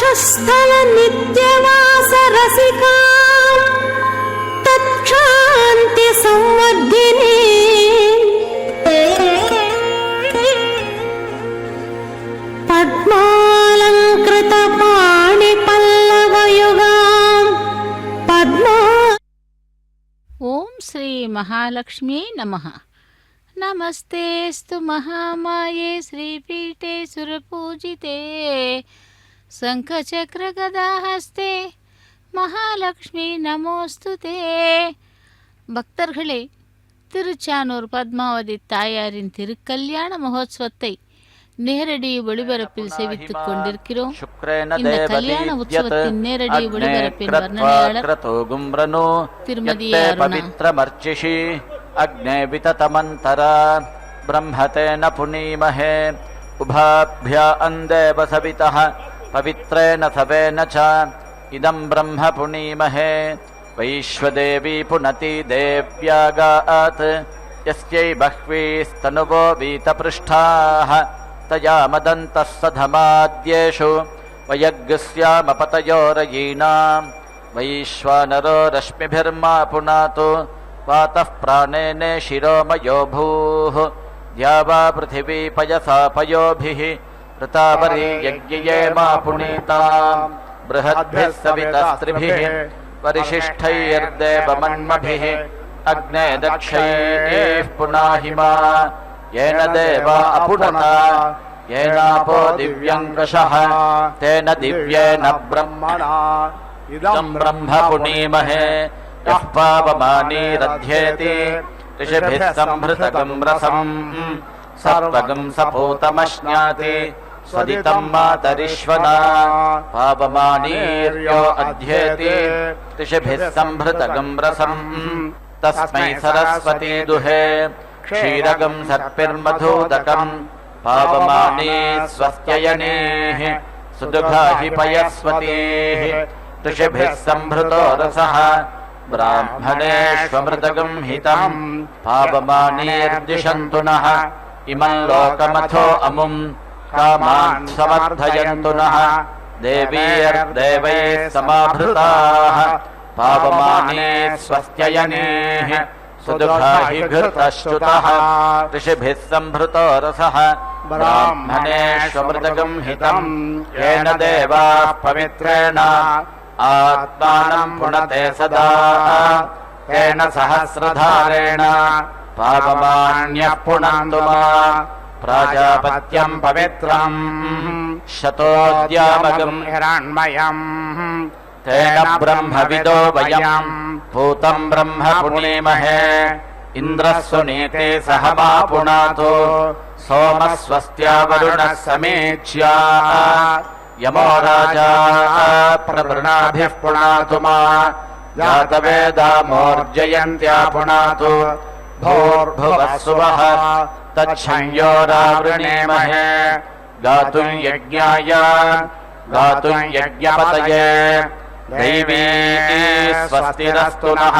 वक्षस्थल नित्यवास रसिका तत्क्षान्ति संवर्धिनी पद्मालंकृत पाणि पल्लवयुगां पद्मा। ओम श्री महालक्ष्मी नमः। नमस्तेस्तु महामाये श्रीपीठे सुरपूजिते शंखचक्रगदाहस्ते महालक्ष्मी நமோஸ்துதே. பக்தர்களே, திருச்சானூர் பத்மாவதி தாயாரின் திருக்கல்யாண மகோத்சவத்தை நேரடி ஒளிபரப்பில் சேவித்துக் கொண்டிருக்கிறோம். இந்த கல்யாண உற்சவத்தின் நேரடி ஒளிபரப்பின் வர்ணனையாளர் திருமதி பவித்ரமர்ச்சிஷி அக்னே விததமந்தரா பிரம்மதேன புனீமஹே உபாभ्या அந்தேவ சவிதः பவித்ரேன சவேன ச இதம் பிரம்ம புனீமஹே வைஸ்வதேவி புனதி தேவ்யாகாத் யஸ்யை பஹ்வீஸ்தனுவோ வீதபృష్ఠாः तया मदन्तः सधमाद्येषु वयग्स्यामपतयोरयीनां वैश्वानरो रश्मिभिर्मा पुनातु वातः प्राणेने शिरोमयो भूः द्यावा पृथिवी पयसा पयोभिः ऋतावरी यज्ञये मा पुनीतां बृहद्भिः सवितस्त्रिभिः परिशिष्टैर्देवमन्मभिः अग्ने दक्षैः पुनाहिमा येन देवा अपुनता येनापो दिव्यङ्कषः तेन दिव्येन ब्रह्मणा इदं ब्रह्म पुनीमहे यः पावमानीरध्येति ऋषिभिः संभृतगं रसम् सर्वगं सपूतमश्नाति स्वदितं मातरिश्वना पावमानीर्यो अध्येति ऋषिभिः संभृतगं रसम् तस्मै सरस्वती दुहे क्षीरगं सर्पिर्मधूदकं पावमानी स्वस्त्ययनेः सुदुघा हि पयस्वतीः ऋषिभिः संभृतो रसः ब्राह्मणेष्वमृतगं हितं पावमानीर्दिशन्तु नः इमं लोकमथो अमुं कामान् समर्थयन्तु नः देवीर्देवैः समाभृताः पावमानी स्वस्त्ययनेः सुदुघा हि घृतश्च्युतः ऋषिभिः संभृतो रसः ब्राह्मणेष्वमृतगं हितं येन देवाः पवित्रेण आत्मानं पुनते सदा तेन सहस्रधारेण पावमान्यः पुनन्तु मा प्राजापत्यं पवित्रं शतोद्यामगं हिरण्मयम् तेन ब्रह्मविदो वयं भूतं ब्रह्म पुनीमहे इन्द्रः सुनीते सह मा पुनातु सोमः स्वस्त्या वरुणः समीच्या यमो राजा प्रवृणाभिः पुनातु मा जातवेदा मोर्जयन्त्या पुनातु भूर्भुवः सुवः तच्छंयोरावृणीमहे गातुं यज्ञाय गातुं यज्ञपतये दैवी स्वस्तिरस्तु नः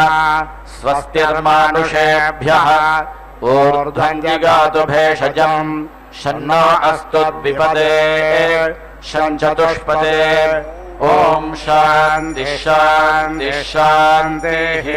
स्वस्तिर्मानुषेभ्यः ऊर्ध्वं जिगातु भेषजं शन्नो अस्तु द्विपदे शञ्चतुष्पदे ॐ शान्ति शान्ति शान्तिः।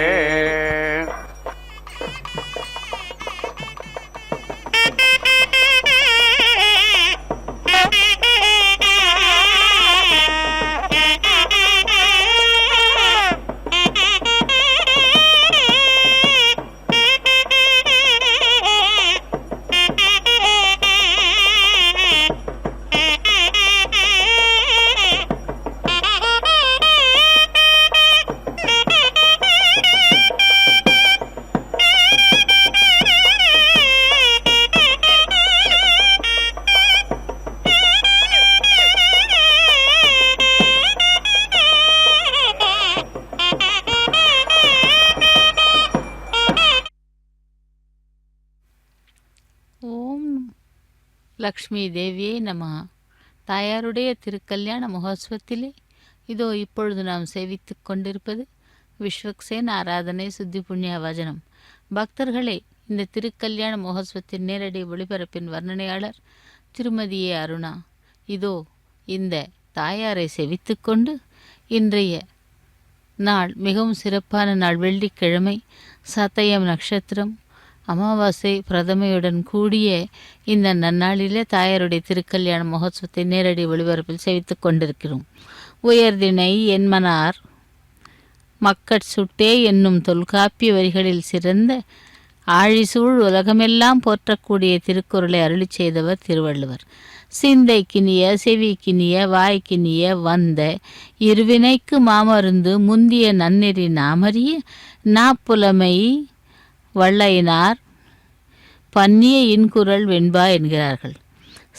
லக்ஷ்மி தேவியே நமஹ. தாயாருடைய திருக்கல்யாண மகோத்சவத்திலே இதோ இப்பொழுது நாம் சேவித்து கொண்டிருப்பது விஸ்வக்சேன் ஆராதனை சுத்தி புண்ணிய வஜனம். பக்தர்களே, இந்த திருக்கல்யாண மகோத்சவத்தின் நேரடி ஒளிபரப்பின் வர்ணனையாளர் திருமதி ஏ. அருணா. இதோ இந்த தாயாரை செவித்துக்கொண்டு இன்றைய நாள் மிகவும் சிறப்பான நாள். வெள்ளிக்கிழமை, சதயம் நட்சத்திரம், அமாவாசை பிரதமையுடன் கூடிய இந்த நன்னாளிலே தாயாருடைய திருக்கல்யாண மகோத்சவத்தை நேரடி ஒளிபரப்பில் செவித்து கொண்டிருக்கிறோம். உயர்திணை என்மனார் மக்கட்சுட்டே என்னும் தொல்காப்பிய வரிகளில் சிறந்த ஆழிசூழ் உலகமெல்லாம் போற்றக்கூடிய திருக்குறளை அருளி செய்தவர் திருவள்ளுவர். சிந்தைக்கினிய செவிக்கினிய வாய்க்கினிய வந்த இருவினைக்கு மாமருந்து முந்திய நன்னெறி நாமறிய நாப்புலமை வள்ளையினார் பன்னிய இன்குரல் வெண்பா என்கிறார்கள்.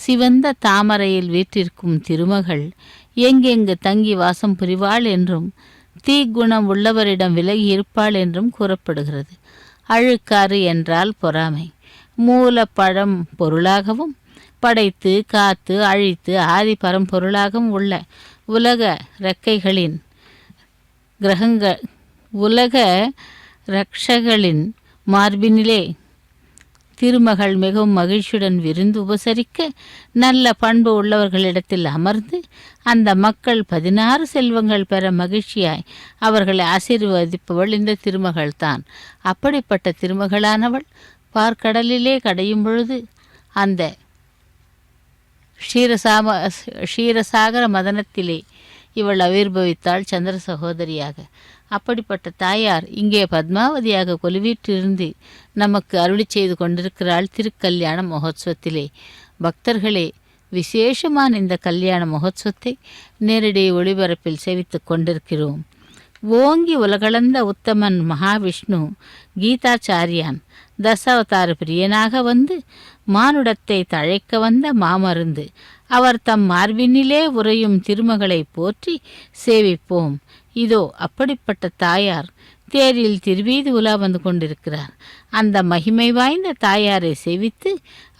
சிவந்த தாமரையில் வீற்றிருக்கும் திருமகள் எங்கெங்கு தங்கி வாசம் புரிவாள் என்றும் தீக்குணம் உள்ளவரிடம் விலகி இருப்பாள் என்றும் கூறப்படுகிறது. அழுக்காறு என்றால் பொறாமை. மூல பழம் பொருளாகவும் படைத்து காத்து அழித்து ஆதி பரம்பொருளாகவும் உள்ள உலக இரக்கைகளின் உலக இரட்சகளின் மார்பினிலே திருமகள் மிகவும் மகிழ்ச்சியுடன் விருந்து உபசரிக்க நல்ல பண்பு உள்ளவர்களிடத்தில் அமர்ந்து அந்த மக்கள் 16 செல்வங்கள் பெற மகிழ்ச்சியாய் அவர்களை ஆசீர்வதிப்பவள் இந்த திருமகள் தான். அப்படிப்பட்ட திருமகளானவள் பார்க்கடலிலே கடையும் பொழுது அந்த க்ஷீரசாகர மதனத்திலே இவள் ஆவிர்பவித்தாள் சந்திர சகோதரியாக. அப்படிப்பட்ட தாயார் இங்கே பத்மாவதியாக கொலுவீற்றிருந்து நமக்கு அருளி செய்து கொண்டிருக்கிறாள் திருக்கல்யாண மகோத்சவத்திலே. பக்தர்களே, விசேஷமான இந்த கல்யாண மகோத்சவத்தை நேரடி ஒளிபரப்பில் சேவித்து கொண்டிருக்கிறோம். ஓங்கி உலகளந்த உத்தமன் மகாவிஷ்ணு கீதாச்சாரியான் தசாவதார பிரியனாக வந்து மானுடத்தை தழைக்க வந்த மாமருந்து அவர் தம் மார்பினிலே உறையும் திருமகளை போற்றி சேவிப்போம். இதோ அப்படிப்பட்ட தாயார் தேரில் திருவீதி உலா வந்து கொண்டிருக்கிறார். அந்த மகிமை வாய்ந்த தாயாரை சேவித்து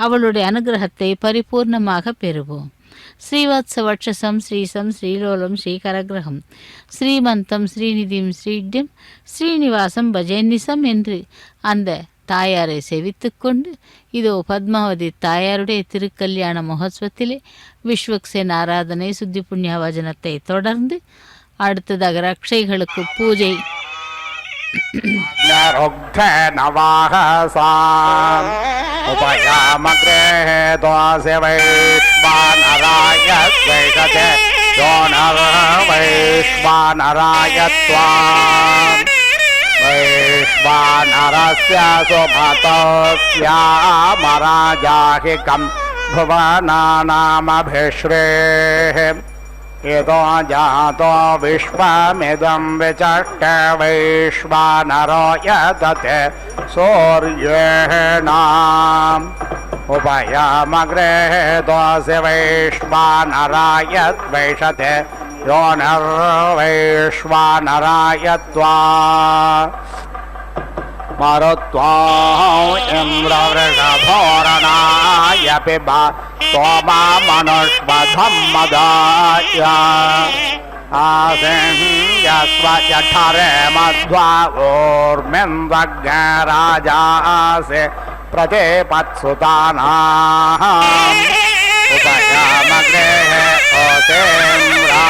அவளுடைய அனுகிரகத்தை பரிபூர்ணமாக பெறுவோம். ஸ்ரீவத்சவட்சசம் ஸ்ரீசம் ஸ்ரீலோலம் ஸ்ரீகரகிரகம் ஸ்ரீமந்தம் ஸ்ரீநிதிம் ஸ்ரீட்யம் ஸ்ரீனிவாசம் பஜேநிசம் என்று அந்த தாயாரை செவித்து கொண்டு இதோ பத்மாவதி தாயாருடைய திருக்கல்யாண மகோத்சவத்திலே விஸ்வக்சேன் ஆராதனை சுத்தி புண்ணியவஜனத்தை தொடர்ந்து அடுத்ததாக ரக்ஷைகளுக்கு பூஜை. वैश्वानरस्य सुमतस्यामराजाहिकं भुवनानामभिश्रेः यतो जातो विश्वमिदं विचष्ट वैश्वानरो यतते सूर्येण उपयामगृहीतोऽसि वैश्वानराय द्वैषते योनिर्वैश्वानराय त्वा मरुत्वा इन्द्रवृषभोरणाय पिबा सोमा मनुष्वधं मदाय आसिन्यस्व यठरे मध्वा ऊर्मिन्द्रज्ञराजासि प्रतिपत्सुतानाम् उपयामगृहे ओसेन्द्रायत्वा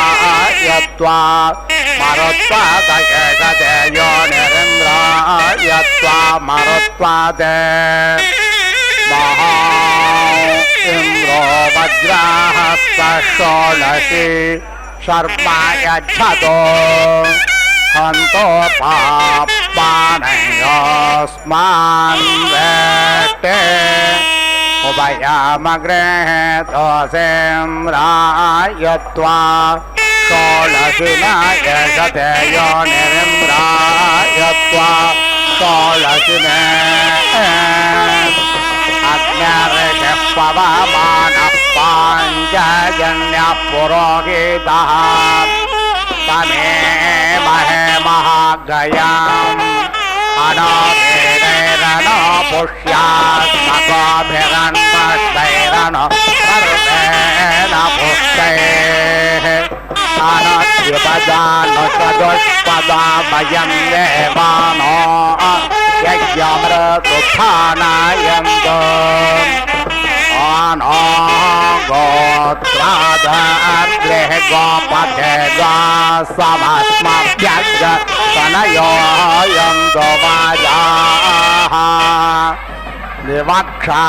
मरुत्वा तयेषते योनिरिन्द्रायत्वा मरुत्वा ते महा इन्द्रो वज्राहस्तषोडशी शर्मा यच्छतो हन्तो पापानयोस्मान् वेष्टे उपयामगृहीतोऽसेन्द्रायत्वा षोडशिना यशते योनिरिन्द्रायत्वा षोडशिने अग्निर्षिः पवमानः पाञ्चजन्यः पुरोहितः तमेमहे महागयाम् अनाभिरैरनो पुष्यात्मकोभिरन्मष्टैरनो सर्वेण पुष्टैः अनद्युपजानुषदुष्पदा वयं देवानो यज्ञमृतुत्थानायन्तु अनो गोत्रादर्द्र गोपते समस्मभ्यग्र तनयोऽयं वाजाः विवक्षा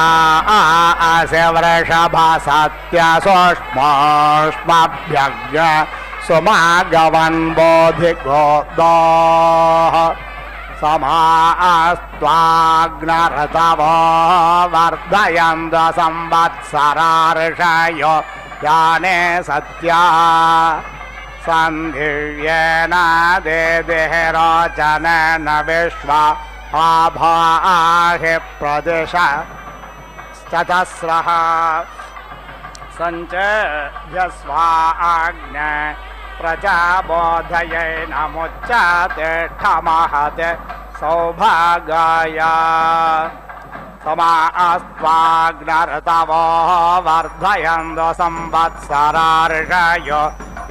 अस्य वृषभा सत्यसोष्मोष्मभ्यग्र सुमागवन् बोधिगोदोः समास्त्वाग्नरतवो वर्धयन्त संवत्सरार्षयो याने सत्या सन्धिव्येन देदेरोचनेन विश्वा आभाहि प्रदिश चतस्रः सञ्चभ्यस्वाग्न प्रजाबोधयेनमुच्चतिष्ठमहते सौभागाय समास्त्वाग्नर्तवो वर्धयन्त संवत्सरार्षयो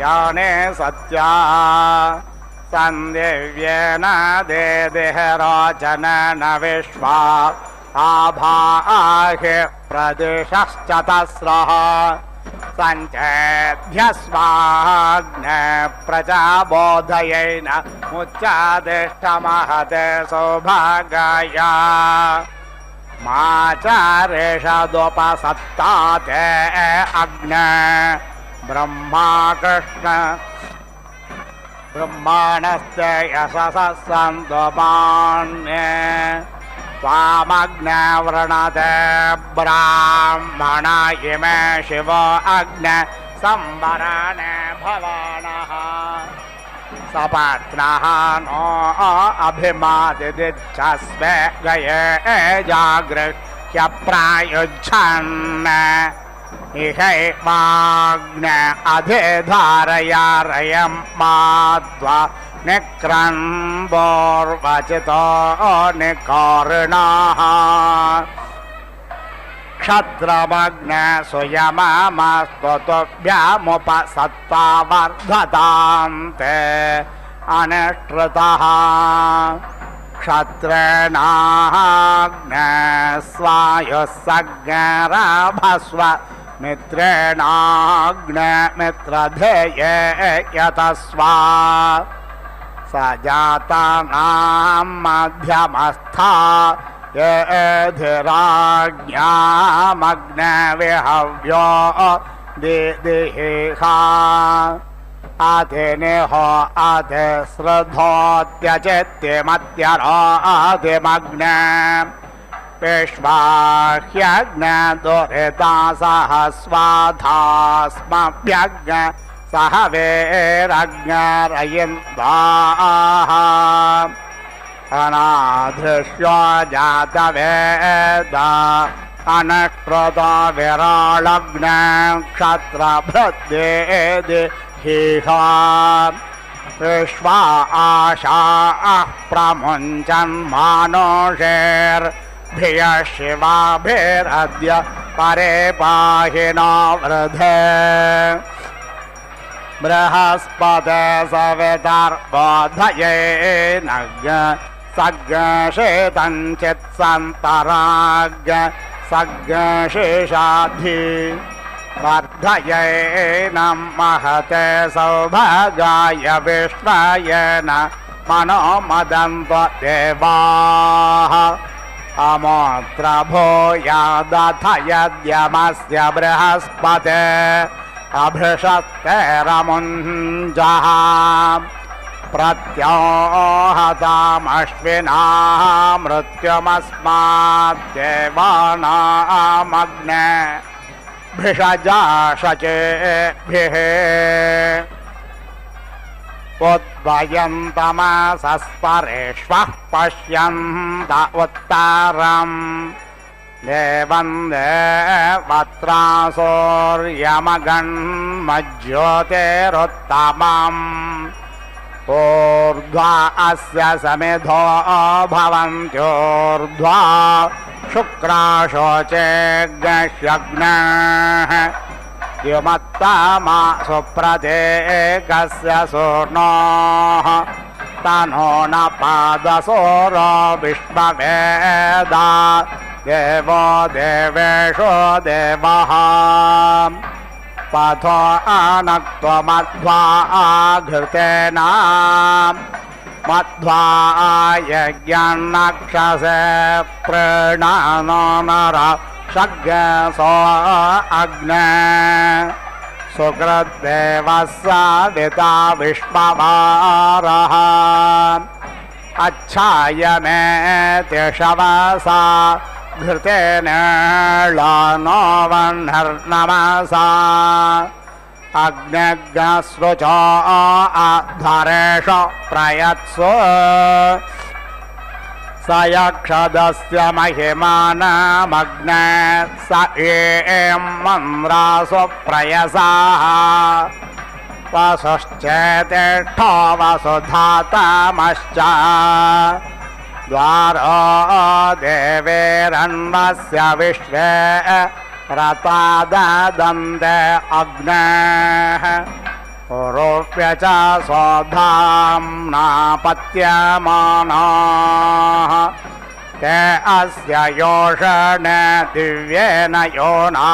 याने सत्या सन्दिव्येन देदेरोचनेन विश्वा आभाहि प्रदिशश्चतस्रः सञ्चेभ्यस्वाग्न प्रजाबोधयेन मुच्चादिष्टमहते सौभागाय माचारेषदुपसत्ताते अग्न ब्रह्मा कृष्ण ब्रह्माणस्य यशसः सन्तुमान्ये त्वामग्ने वृणते ब्राह्मण इमे शिवो अग्ने संवरणे भवानः सपत्नः नो अभिमादिच्छस्वे गये जागृह्य प्रायुच्छन् इहैवाग्न अधिधारयारयं माध्वा निक्रन्बोर्वचितो निकोर्णाः क्षत्रमग्न सुयममस्तुभ्यमुपसत्ता वर्धतान्ते अनिष्टृतः क्षत्रेणाग्न स्वायुस्सग्रभस्व मित्रेणाग्न मित्रधेये यतस्वा स जातानां मध्यमस्था येधिराज्ञामग्न विहव्यो दिदिहा अधिनिहो अधिश्रद्धोत्यचित्यमत्यरो अधिमग्न विश्वाह्यग्न दुरिता सह स्वाधास्मभ्यग्न सह वीरज्ञरयिन्दाः अनाधृष्यो जातवेद अनकृतो विराळग्न क्षत्रभृद्देदिहिहा विश्वा आशाः प्रमुञ्चन्मानुषेर्भियः शिवाभिरद्य परे पाहि नो वृधे बृहस्पते सवितर्बोधयेनज्ञ सग्गशेतञ्चित्सन्तराज्ञ सग्गशेषाधि वर्धयेनं महते सौभागाय विश्वायेन मनोमदन्तो देवाः अमोत्र भूयादथ यद्यमस्य बृहस्पते अभृशस्तेरमुञ्जः प्रत्योहतामश्विना मृत्युमस्माद्देवानामग्ने भिषजाशचेभिः उद्भयन्तमसस्परेष्वः पश्यन्त उत्तरम् देवं देवत्रासोर्यमगन्मज्योतिरुत्तमम् ऊर्ध्वा अस्य समिधो भवन्त्योर्ध्वा शुक्राशोचेग्नः युमत्तमा सुप्रदेकस्य सूर्णोः तनो न पादसोरो विश्ववेदा देवो देवेषु देवः पथो अनक्त्वमध्वा घृतेन मध्वा यज्ञन्नक्षसे प्रणनो नर शग्सो अग्ने सुकृद्देवः सविता विश्वभारः अच्छायमेति शवसा घृतेन नो वह्निर्नमसा अग्निग्स्रुचो अधरेषु प्रयत्सु स यक्षदस्य महिमानमग्ने स एं मन्द्रासु प्रयसाः वसुश्चेतिष्ठो वसुधातमश्च द्वारो देवेरन्वस्य विश्वे रताददन्ते अग्नेः उरुप्य च स्वधाम्ना पत्यमानाः ते अस्य योषणे दिव्येन योना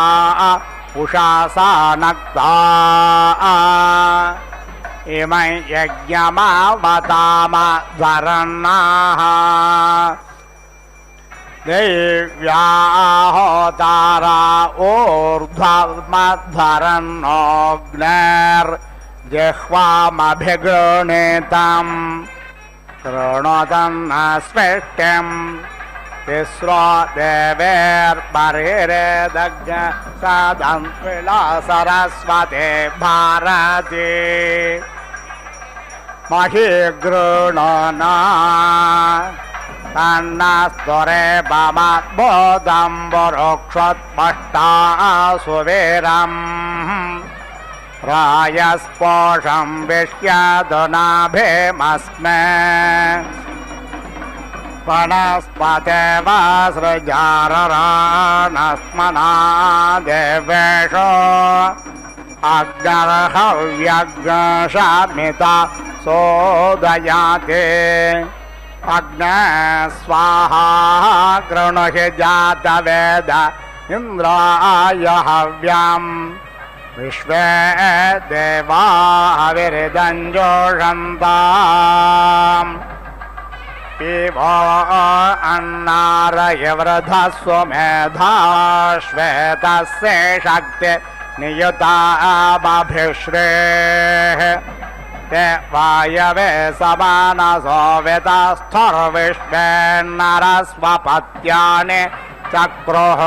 उषासा नक्ता इमै यज्ञमावतामध्वरन्नाः देव्याहोतारा ऊर्ध्वमध्वरन्नोऽग्नेर्जिह्वामभिगृणीतम् कृणोतन्न स्पृष्टिम् तिस्रो देवेर्परिरेदग् सदन्विला सरस्वती भारती महीगृणोना तन्नस्तुरे बमद्बोधम्बुरुक्षोत्पष्टा सुवीरम् रायस्पोषं विष्यदुनाभिमस्मे वनस्पते वसृजारराणस्मना देवेषु अग्नर्हव्यग्नशमिता सोदयाते अग्ने स्वाहा कृणुहि जातवेद इन्द्राय हव्यम् विश्वे देवा विरिदञ्जोषन्ताम् पिबो अन्नारयवृधस्व मेधा श्वेतस्य शक्ति नियुता बभिश्रेः ते वायवे समानसो वितस्थुर्विश्वे नरस्वपत्यानि चक्रुः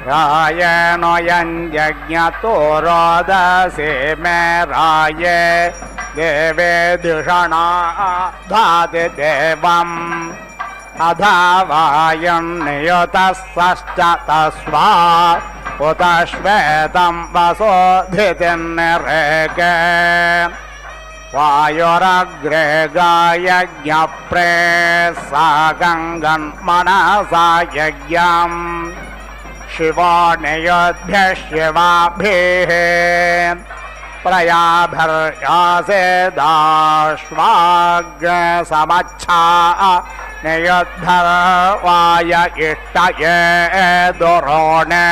रायेण यज्ञतो रोदसे मे राये देवे धिषणा धाति देवम् अधा वायुर्नियुतः तस्वा उत श्वेतं वसोधितिर्निरेके वायुरग्रे गायज्ञप्रेसा गङ्गन्मनसा यज्ञम् शिवो नियुद्भ्यः शिवाभिः प्रयाभर्यासेदाश्वाग्समच्छा नियुद्धर्वाय इष्टये दुरोणे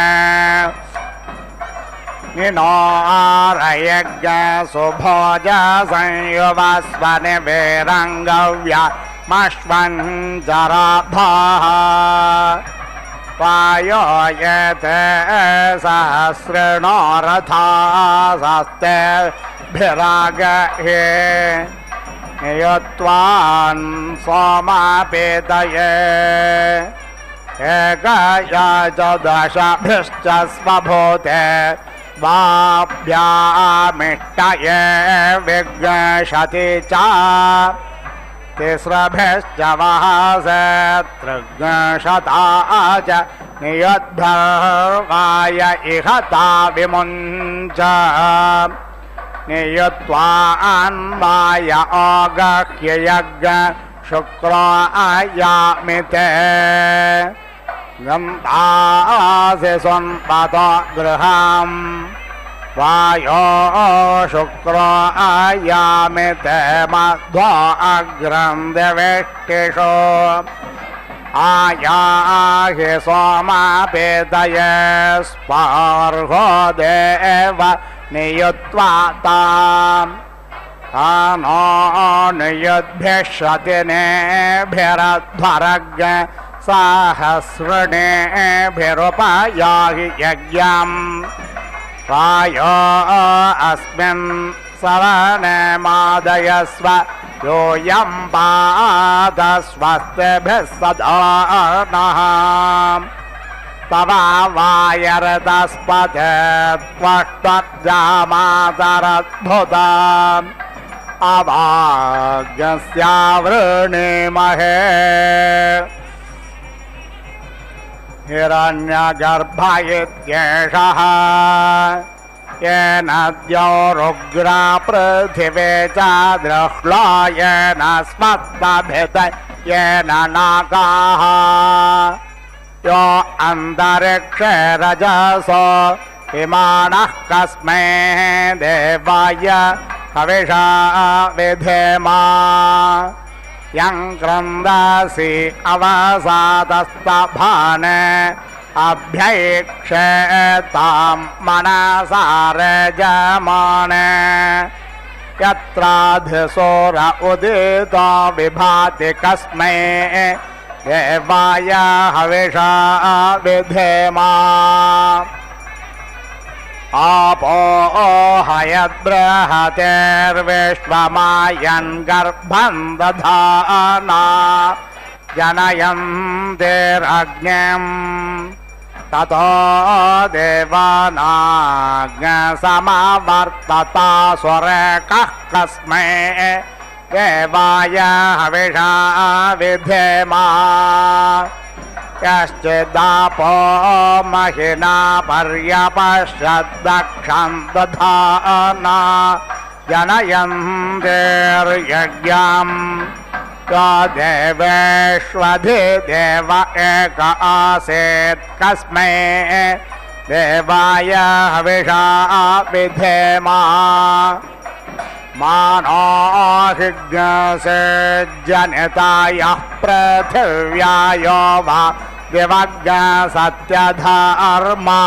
निनोरयज्ञ सुभोज संयुवस्वनि वीरङ्गव्यमश्वञ्जराभाः वायो येते सहस्रिणो रथास्तेभिरागहे नियुत्वान् सोमापेतये एकया च दशभिश्च स्वभूते स्वाभ्यामिष्टये विघ्नशति च तिस्रभिश्च वहसे त्रिघ्नशता च नियुद्धर्वाय इहता विमुञ्च नियुत्वा अन्वाय अगह्ययज्ञ शुक्रो अयामिते गन्तासि सुन्पत गृहम् वायो शुक्रो अयामिते मध्वो अग्रं दिवेष्टिषु आयाहि सोमापेतये स्पार्हो देव नियुत्वा ताम् नो नियुद्भिः शतिनेभिरध्वरग् सहस्रणेभिरुपयाहि यज्ञम् प्रायो अस्मिन् सवने मादयस्व योऽयं पादस्वस्तिभिः सदा नः तव वायरतस्पते त्वष्टजामातरद्भुताम् अभाग्यस्यावृणीमहे हिरण्यगर्भ इत्येषः येन द्यौरुग्रा पृथिवी च दृह्ला येन स्मत्तभित येन नागाः यो अन्तरिक्षे रजसो विमानः कस्मै देवाय हविषा विधेमा यं क्रन्दसि अवसादस्तभाने अभ्यैक्षेतां मनसा रजमाने यत्राधिसूर उदितो विभाति कस्मै देवाय हविषा विधेमा आपो हयद्बृहतेर्विश्वमायन् गर्भं दधाना जनयन्तिरग्निम् ततो देवानाग्निसमवर्ततासुरेकः कस्मै देवाय हविषा विधेमा यश्चिदापो महिना पर्यपश्यद्दक्षं दधाना जनयन्तिर्यज्ञम् यो देवेष्वधिदेव एक आसीत् कस्मै देवाय हविषा विधेमा मानोऽहिज्ञसे जनितायः पृथिव्यायो वा दिवग् सत्यधर्मा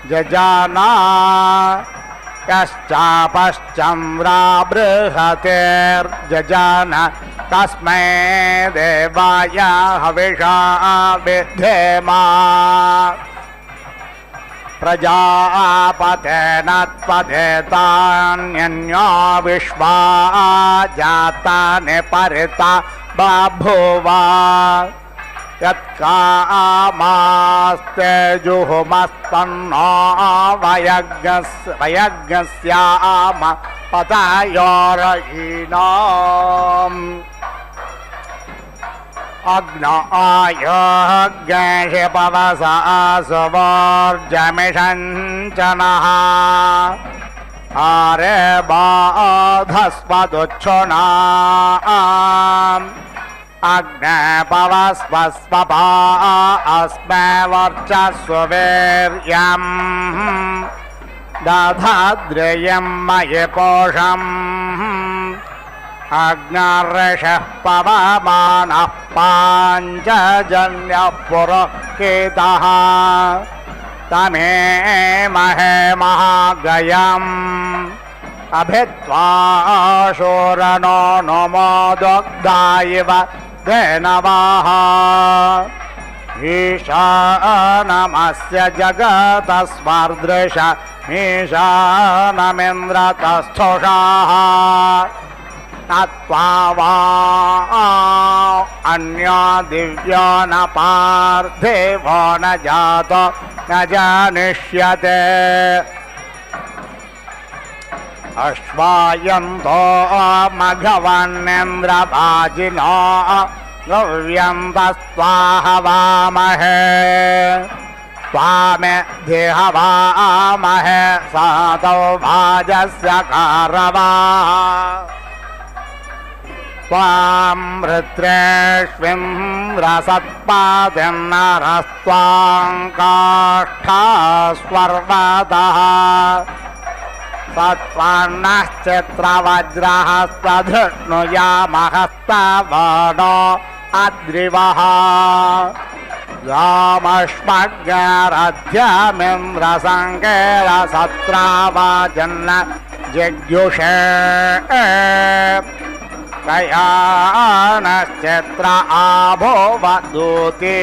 जजाना यश्चापश्चन्द्रा बृहतेर्जजान तस्मै देवाय हविषा विधेमा प्रजापतेन त्वदेतान्यन्यो विश्वा जातानि परिता बभूव यत्कामास्तेजुहुमस्तन्नो वयज्ञस्याम पतयोरयीनाम् अग्न आयज्ञेषि पवसा सुवर्जमिषञ्चनः आरे बाधस्वदुच्छुना अग्ने पवस्वस्वपा अस्मै वर्चस्ववीर्यम् दधाद्रियं मयि पोषम् अग्निर्षः पवमानः पाञ्चजन्यः पुरोहितः तमेमहे महागयम् अभित्वा शूरनो नमो दग्धा इव धेनवः ईशानमस्य जगतः स्वर्दृश ईशानमिन्द्रतस्थुषाः नत्वा वा अन्यो दिव्यो न पार्थिवो न जातो न जानिष्यते अश्वायन्तो मघवन्नेन्द्रभाजिनो गव्यन्तस्त्वाहवामहे त्वामेधिहवामहे सातौ भाजस्य कारवाः त्वां वृत्रेष्विन्द्रसत्पादिन्नरस्त्वां काष्ठास्वर्वतः सत्वर्णश्चित्रवज्रहस्तधृष्णुयामहस्तवनो अद्रिवः यामश्मज्ञरध्यमिन्द्रसङ्केरसत्रावाजन्न जिज्ञुषे कयानश्चित्र आभोवदूति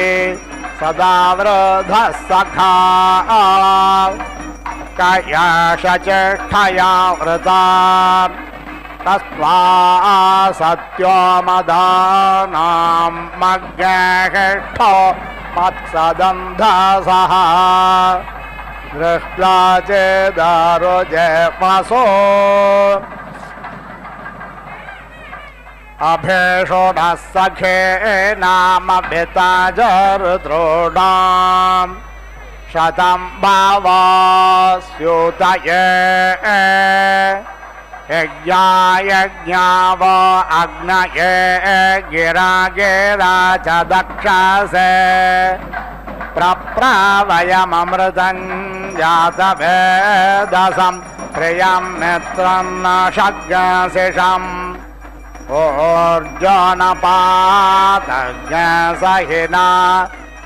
सदा वृधः सखा कयाशचेष्टया वृता तस्त्वा सत्यो मदानां मग्गेष्ठो मत्सदन्धसः दृष्ट्वा चेदारुजेमसो अभेषोणः सखे नाम भिताजरुद्रोणां शतं भावस्यूतये यज्ञाव अग्नये गिरा गिरा च दक्षसे प्रप्रावयममृतं जातवेदसं प्रियं मित्रं न शग्शिषम् ऊर्जनपातज्ञसहिना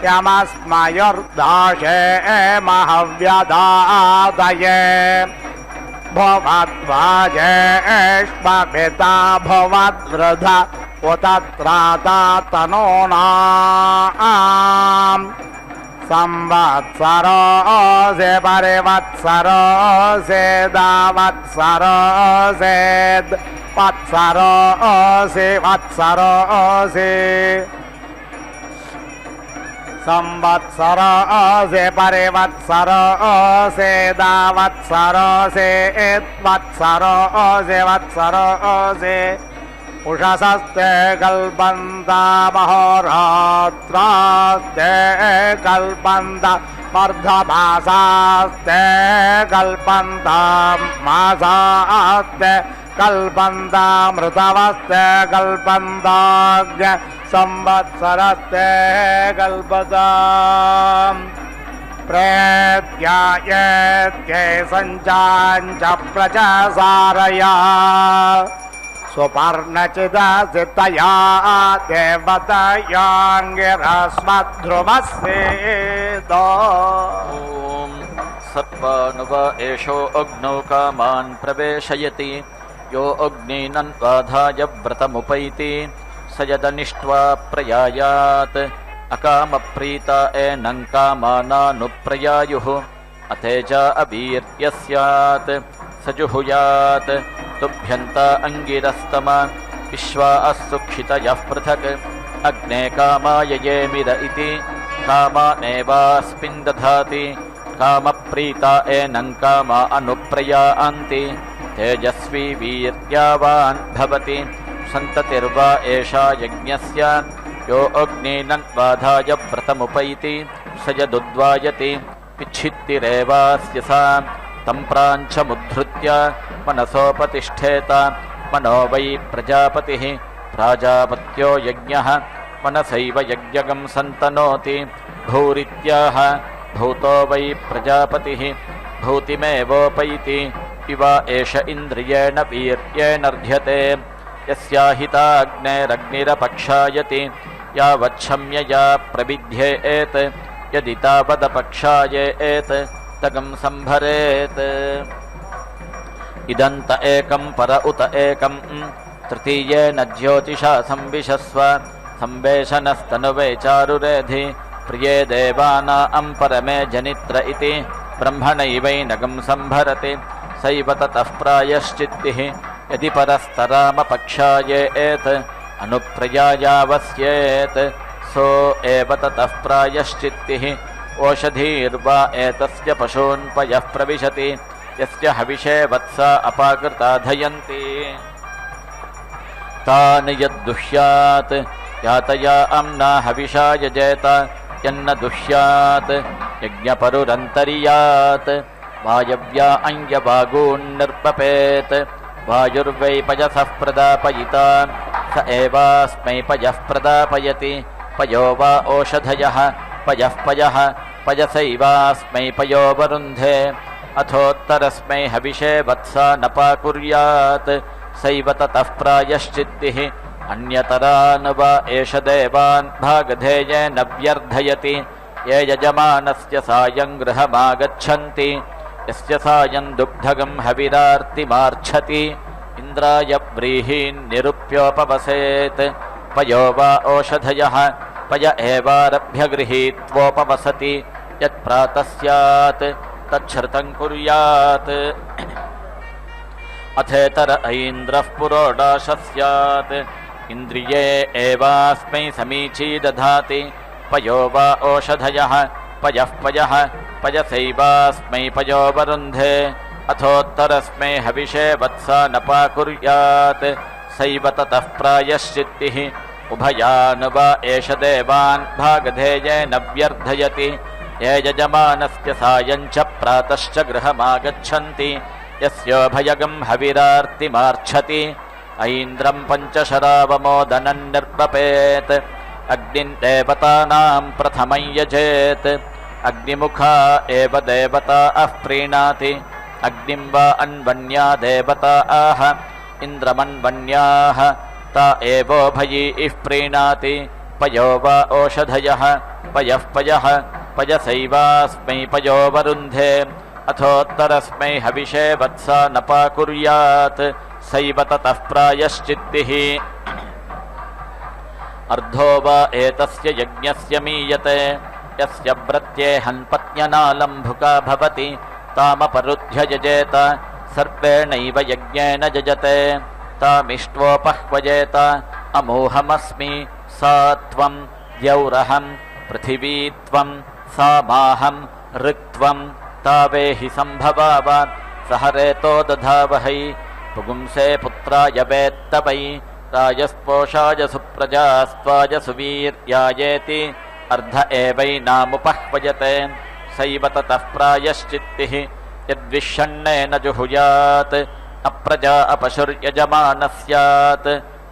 यमस्मयुर्दाशे महव्यदादये भवद्वाजेष्मभिता भवद्वृध उत त्राता तनूनाम् संवत्सरोऽसि परिवत्सरोऽसि दावत्सरोऽसेद् वत्सरोऽसि वत्सरोऽसि संवत्सरोऽसि परिवत्सरोऽसि दावत्सरोऽसि वत्सरोऽसि वत्सरोऽसि उषसस्ते कल्पन्ता महोरात्रास्ते कल्पन्ता मर्धमासास्ते कल्पन्ता मासास्ते कल्पन्ता मृतवस्ते कल्पन्ताज्ञ संवत्सरस्ते कल्पताम् प्रेत्यायेत्ये सञ्चाञ्च प्रचसारया सुपर्णचिदसितया देवतयाङ्गिरस्मध्रुवस्येद ॐ सर्वानुव एषो अग्नौ कामान् प्रवेशयति यो अग्निनन्वाधाय व्रतमुपैति स यदनिष्ट्वा प्रयायात् अकामप्रीता एनं कामानानुप्रयायुः अतेज अवीर्य स्यात् स जुहुयात् तुभ्यन्त अङ्गिरस्तम विश्वा असुक्षितयः पृथक् अग्ने कामाय येमिद इति कामानेवास्मिन् दधाति कामप्रीता एनं कामा अनुप्रयान्ति तेजस्वी वीर्यावान् भवति सन्ततिर्वा एषा यज्ञस्य यो अग्निनन्वाधाय व्रतमुपैति स यदुद्वायति पिच्छित्तिरेवास्य सा तं प्राञ्चमुद्धृत्य मनसोपतिष्ठेत मनो वै प्रजापतिः प्राजापत्यो यज्ञः मनसैव यज्ञगं सन्तनोति भूरित्याह भूतो वै प्रजापतिः भूतिमेवोपैति इवा एष इन्द्रियेण वीर्येणर्ध्यते यस्याहिताग्नेरग्निरपक्षायति यावच्छम्यया प्रविध्येत् यदि तावदपक्षायेत् तगं संभरेत् इदन्त एकं पर उत एकं तृतीयेन ज्योतिषा संविशस्व संवेशनस्तनुवे चारुरेधि प्रिये देवानां परमे जनित्र इति ब्रह्मणैवैनगं संभरति सैव ततः प्रायश्चित्तिः यदि परस्तरामपक्षायेत् अनुप्रयायावस्येत् सो एव ततः प्रायश्चित्तिः ओषधीर्वा एतस्य पशून्पयः प्रविशति यस्य हविषे वत्सा अपाकृता धयन्ति तान् यद्दुह्यात् यातया अम्ना हविषा यजेत यन्न दुह्यात् यज्ञपरुरन्तर्यात् वायव्या अञ्जवागून्निर्पपेत् वायुर्वै पयसः प्रदापयिता स एवास्मै पयः प्रदापयति पयो वा ओषधयः पयः पयः पयसैवास्मै पयो वरुन्धे अथोत्तरस्मै हविषे वत्सा न पाकुर्यात् सैव ततः प्रायश्चित्तिः अन्यतरान् वा एष देवान् भागधेयेन व्यर्थयति ये यजमानस्य सायं गृहमागच्छन्ति यस्य सायं दुग्धगं हविरार्तिमार्च्छति इन्द्राय व्रीहीन् निरुप्योपवसेत् पयो वा ओषधयः पय एवारभ्य गृहीत्वोपवसति यत्प्रातः स्यात् तच्छ्रुतं कुर्यात् अथेतर ऐन्द्रः पुरोडाशः स्यात् इन्द्रिये एवास्मै समीची दधाति पयो वा ओषधयः पयः पयः पयसैवास्मै पयो वरुन्धे अथोत्तरस्मै हविषे वत्सा न पाकुर्यात् सैव ततः प्रायश्चित्तिः उभयान् वा एष देवान् भागधेयेन व्यर्थयति ये यजमानस्य सायं च प्रातश्च गृहमागच्छन्ति यस्योभयगं हविरार्तिमार्च्छति ऐन्द्रं पञ्चशरावमोदनं निर्वपेत् अग्निं देवतानां प्रथमं यजेत् अग्निमुखा एव देवता प्रीणाति अग्निं वा अन्वन्या देवता आह इन्द्रमन्वन्याः ता एवोभयीः प्रीणाति पयो वा ओषधयः पयः पयः पयसैवास्मै पयो वरुन्धे अथोत्तरस्मै हविषे वत्सा न पाकुर्यात् सैव ततः प्रायश्चित्तिः अर्धो वा एतस्य यज्ञस्य मीयते यस्य व्रत्येहन्पत्न्यनालम्भुका भवति तामपरुध्य यजेत सर्वेणैव यज्ञेन यजते तामिष्ट्वोपह्वजेत अमोहमस्मि सा त्वं द्यौरहं पृथिवी त्वं सा माहं ऋक्त्वं तावेहि सम्भवाव सहरेतो दधावहै पुगुंसे पुत्राय वेत्तवै राजस्पोषाय सुप्रजास्त्वाय सुवीर्यायेति अर्ध एवैनामुपह्वयते सैव ततः प्रायश्चित्तिः यद्विषण्णेन जुहुयात् अप्रजा अपशुर्यजमानः स्यात्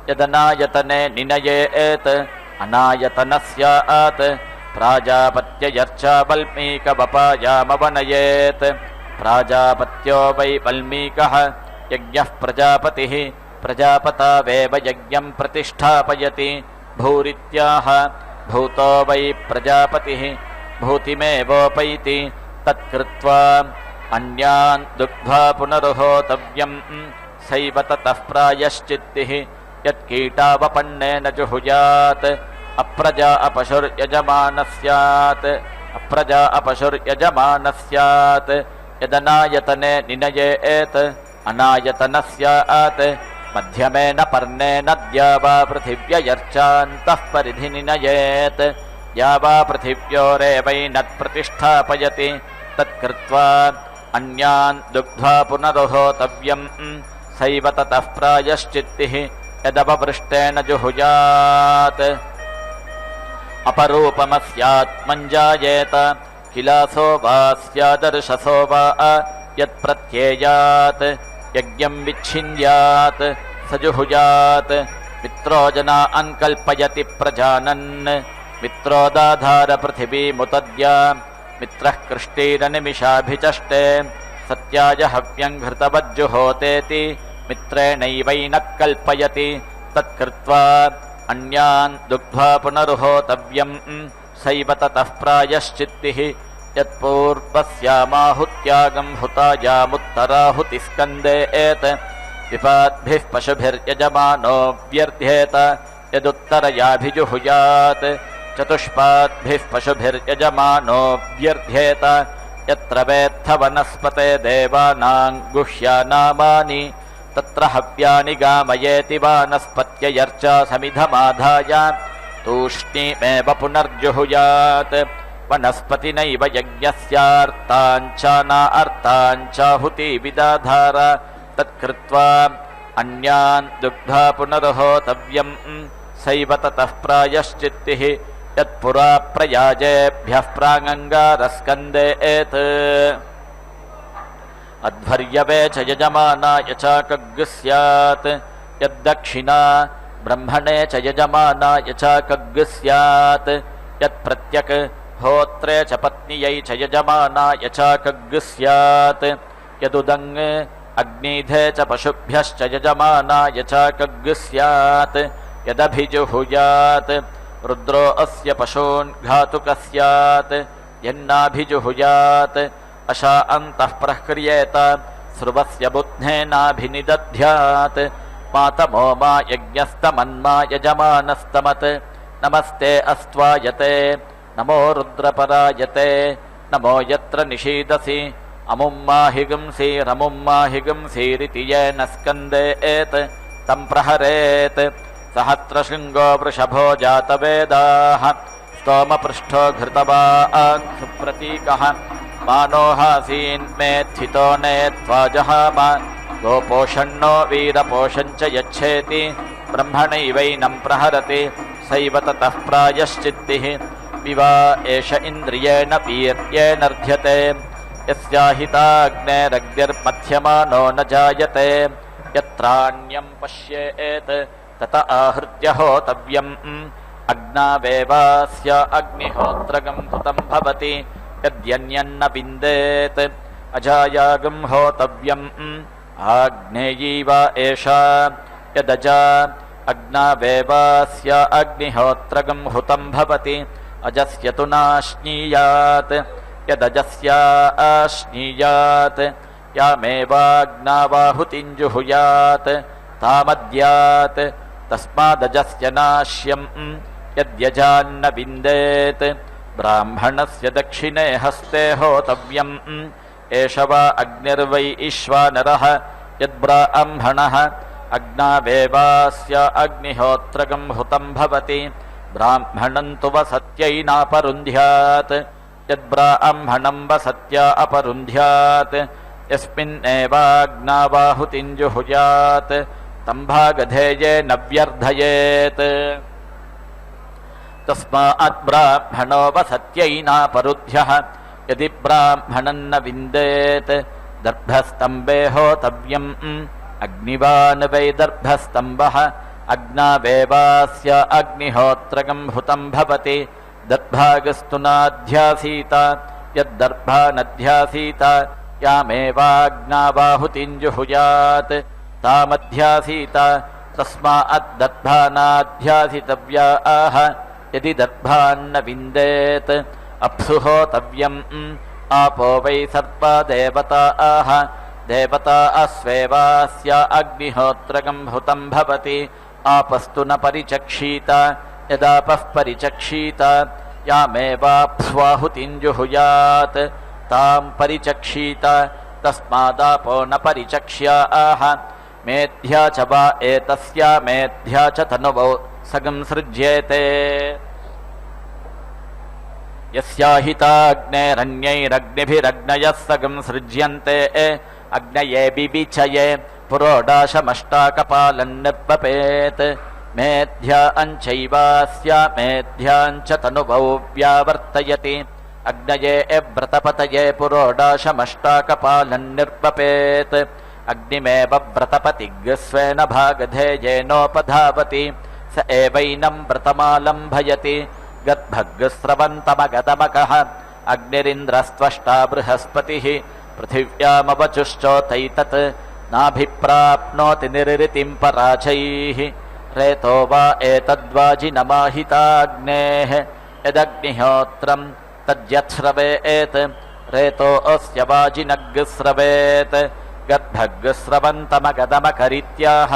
यदनायतने निनयेत् अनायतनः स्यात् प्राजापत्ययर्चा वल्मीकवपायामवनयेत् प्राजापत्यो वै वल्मीकः यज्ञः प्रजापतिः प्रजापतावेव यज्ञं प्रतिष्ठापयति भूरित्याह भूतो वै प्रजापतिः भूतिमेवोपैति तत्कृत्वा अन्यान् दुग्ध्वा पुनरुहोतव्यं सैव ततः प्रायश्चित्तिः यत्कीटावपन्नेन जुहुयात् अप्रजा अपशुर्यजमानः स्यात् अप्रजा अपशुर्यजमानः स्यात् यदनायतने निनयेत् अनायतनः स्यात् मध्यमेन पर्णेन द्या वा पृथिव्ययर्चान्तः परिधि निनयेत् या वा पृथिव्योरेवैनत्प्रतिष्ठापयति तत्कृत्वा अन्यान् दुग्ध्वा पुनरुहोतव्यं सैव ततः प्रायश्चित्तिः यदववृष्टेन जुहुयात् अपरूपमस्यात्मञ्जायेत किलासो वा स्यादर्शसो वा यत्प्रत्येयात् यज्ञं विच्छिन्द्यात् स जुहुयात् मित्रो जना अङ्कल्पयति प्रजानन् मित्रोदाधार पृथिवीमुतद्या मित्रः कृष्टीरनिमिषाभिचष्टे सत्याय हव्यं घृतवज्जुहोतेति मित्रेणैवैनः कल्पयति तत्कृत्वा अन्यान् दुग्ध्वा पुनरुहोतव्यं सैव ततः प्रायश्चित्तिः यत्पूर्वस्यामाहुत्यागं हुतायामुत्तराहुतिस्कन्देत् विपाद्भिः पशुभिर्यजमानो व्यर्थ्येत यदुत्तरयाभिजुहुयात् चतुष्पाद्भिः पशुभिर्यजमानो व्यर्थ्येत यत्र वेत्थ वनस्पते देवानां गुह्यानामानि तत्र हव्यानि गामयेति वानस्पत्ययर्चा समिधमाधाय तूष्णीमेव पुनर्जुहुयात् वनस्पतिनैव यज्ञस्यार्ताञ्चानार्ताञ्चाहुति विदाधार तत्कृत्वा अन्यान् दुग्धा पुनरुहोतव्यं सैव ततः प्रायश्चित्तिः यत्पुरा प्रयाजेभ्यः प्राङङ्गारस्कन्देत् अध्वर्यवे च यजमानाय चाकग्गुः स्यात् यद्दक्षिणा ब्रह्मणे च यजमानाय चाकग्गुः स्यात् यत्प्रत्यक् होत्रे च पत्न्यै च यजमानाय चाकग्गुः स्यात् यदुदङ् अग्निधे च पशुभ्यश्च यजमानाय चाकग्गुः स्यात् यदभिजुहुयात् रुद्रो अस्य पशून् घातुकः स्यात् यन्नाभिजुहुयात् अशा अन्तः प्रह्रियेत स्रुवस्य बुध्नेनाभिनिदध्यात् मातमो मा यज्ञस्तमन्मा यजमानस्तमत् नमस्ते अस्त्वायते नमो रुद्रपरायते नमो यत्र निषीदसि अमुं माहिगंसि रमुं माहिगंसीरिति येन स्कन्देत् तं प्रहरेत् सहस्रशृङ्गो वृषभो जातवेदाः स्तोमपृष्ठो घृतवाक् सुप्रतीकः मानोहासीन्मेत्थितो नेत्वाजहाम गोपोषण्णो वीरपोषं च यच्छेति ब्रह्मणैवैनं प्रहरति सैव ततः प्रायश्चित्तिः विवा एष इन्द्रियेण वीर्येणर्ध्यते यस्याहिताग्नेरग्निर्मध्यमानो न जायते यत्राण्यं पश्येत् तत आहृत्य होतव्यम् अग्नावेवास्य अग्निहोत्रगं हुतं भवति यद्यन्यन्न विन्देत् अजायागं होतव्यम् आग्नेयी वा एषा यदजा अग्नावेवास्य अग्निहोत्रगं हुतं भवति अजस्य तु नाश्नीयात् यदजस्या आश्नीयात् यामेवाग्नावाहुतिं जुहुयात् तामद्यात् तस्मादजस्य नाश्यम् यद्यजान्न विन्देत् ब्राह्मणस्य दक्षिणे हस्ते होतव्यम् एष वा अग्निर्वै ईश्वानरः यद्ब्राह्मणः अग्नावेवास्य अग्निहोत्रगं हुतं भवति ब्राह्मणं तु वसत्यैनापरुन्ध्यात् यद्ब्राह्मणं वसत्या अपरुन्ध्यात् यस्मिन्नेवाग्नावाहुतिं जुहुयात् तं भागधेयेन व्यर्धयेत् तस्मात् ब्राह्मणो वसत्यैनापरुध्यः यदि ब्राह्मणं न विन्देत् दर्भस्तम्भे होतव्यम् अग्निवान् वै दर्भस्तम्भः अग्नावेवास्य अग्निहोत्रगं हुतं भवति दर्भागस्तु नाध्यासीत यद्दर्भा नध्यासीत यामेवाग्नावाहुतिं जुहुयात् तामध्यासीत तस्माद्दर्भा नाध्यासितव्या आह यदि दर्भान्न विन्देत् अप्सु होतव्यम् आपो वै सर्वा देवता आह देवता अस्वेवास्य अग्निहोत्रगं हुतं भवति आपस्तु न परिचक्षीत यदापः परिचक्षीत यामेवाप्स्वाहुतिं जुहुयात् तां परिचक्षीत तस्मादापो न परिचक्ष्या आह मेध्या च वा एतस्या मेध्या च तनुवौ सगं सृज्येते यस्याहिताग्नेरन्यैरग्निभिरग्नयः सगं सृज्यन्ते अग्नये बिबिचये पुरोडाशमष्टाकपालन्निर्पपेत् मेध्या अंचैवास्या मेध्याञ्च तनुवौ व्यावर्तयति अग्नये व्रतपतये पुरोडाशमष्टाकपालन्निर्पपेत् अग्निमेव व्रतपतिग्स्वेन भागधेयेनोपधावति स एवैनं व्रतमालम्भयति गद्भग्स्रवन्तमगदमकः अग्निरिन्द्रस्त्वष्टा बृहस्पतिः पृथिव्यामवचुश्चोतैतत् नाभिप्राप्नोति निरृतिं पराचैः रेतो वा एतद्वाजिनमाहिताग्नेः यदग्निहोत्रं तद्यच्छ्रवेत् रेतो अस्य वाजिनग्स्रवेत् गद्भग्स्रवन्तमगदमकरित्याह